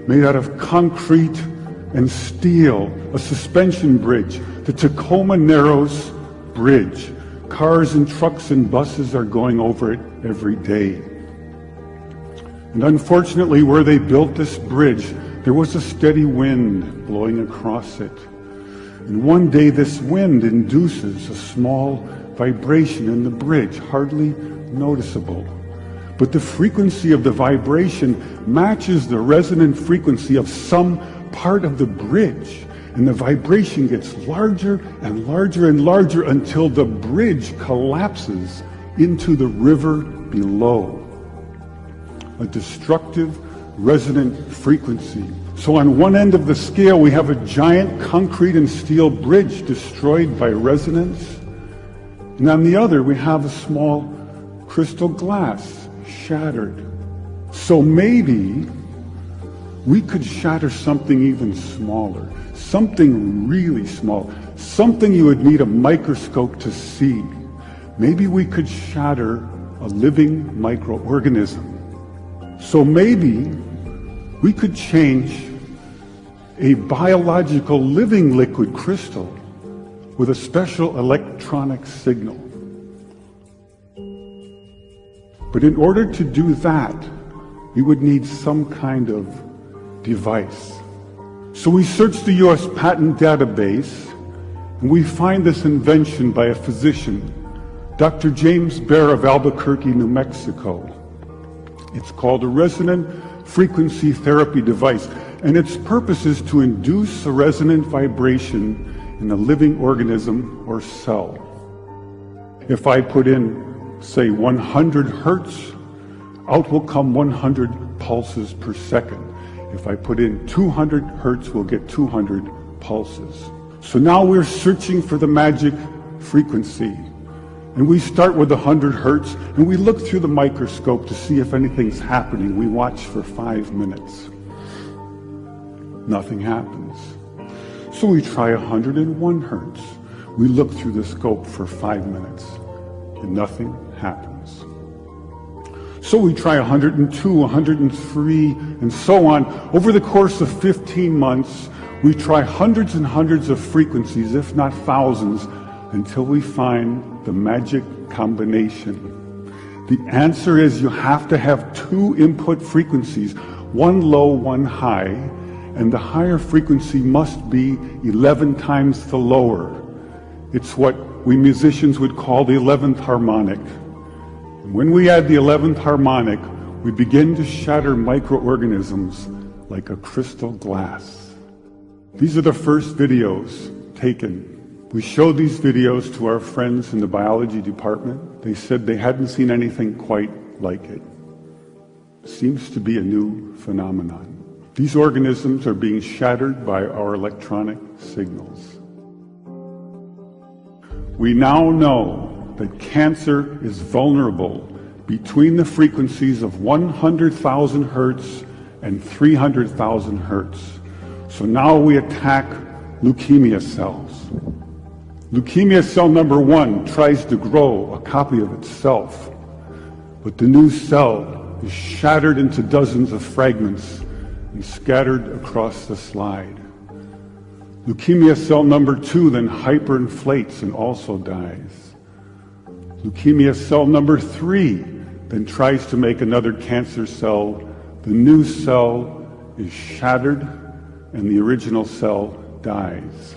made out of concrete and steel, a suspension bridge, the Tacoma Narrows Bridge. Cars and trucks and buses are going over it every day. And unfortunately, where they built this bridge, there was a steady wind blowing across it. And one day this wind induces a small vibration in the bridge, hardly noticeable. But the frequency of the vibration matches the resonant frequency of some part of the bridge. And the vibration gets larger and larger and larger until the bridge collapses into the river below. A destructive resonant frequency. So on one end of the scale, we have a giant concrete and steel bridge destroyed by resonance. And on the other, we have a small crystal glass shattered. So maybe we could shatter something even smaller, something really small, something you would need a microscope to see. Maybe we could shatter a living microorganism. So maybe we could change a biological living liquid crystal with a special electronic signal. But in order to do that, we would need some kind of device. So we search the US patent database, and we find this invention by a physician, Dr. James Bear of Albuquerque, New Mexico. It's called a resonant frequency therapy device, and its purpose is to induce a resonant vibration in a living organism or cell. If I put in, say, 100 hertz, out will come 100 pulses per second. If I put in 200 hertz, we'll get 200 pulses. So now we're searching for the magic frequency. And we start with 100 hertz, and we look through the microscope to see if anything's happening. We watch for 5 minutes. Nothing happens. So we try 101 hertz. We look through the scope for 5 minutes, and nothing happens. So we try 102, 103, and so on. Over the course of 15 months, we try hundreds and hundreds of frequencies, if not thousands, until we find the magic combination. The answer is you have to have 2 input frequencies, one low, one high, and the higher frequency must be 11 times the lower. It's what we musicians would call the 11th harmonic. And when we add the 11th harmonic, we begin to shatter microorganisms like a crystal glass. These are the first videos taken. We showed these videos to our friends in the biology department. They said they hadn't seen anything quite like it. It seems to be a new phenomenon. These organisms are being shattered by our electronic signals. We now know that cancer is vulnerable between the frequencies of 100,000 hertz and 300,000 hertz. So now we attack leukemia cells. Leukemia cell number 1 tries to grow a copy of itself, but the new cell is shattered into dozens of fragments and scattered across the slide. Leukemia cell number 2 then hyperinflates and also dies. Leukemia cell number 3 then tries to make another cancer cell. The new cell is shattered and the original cell dies.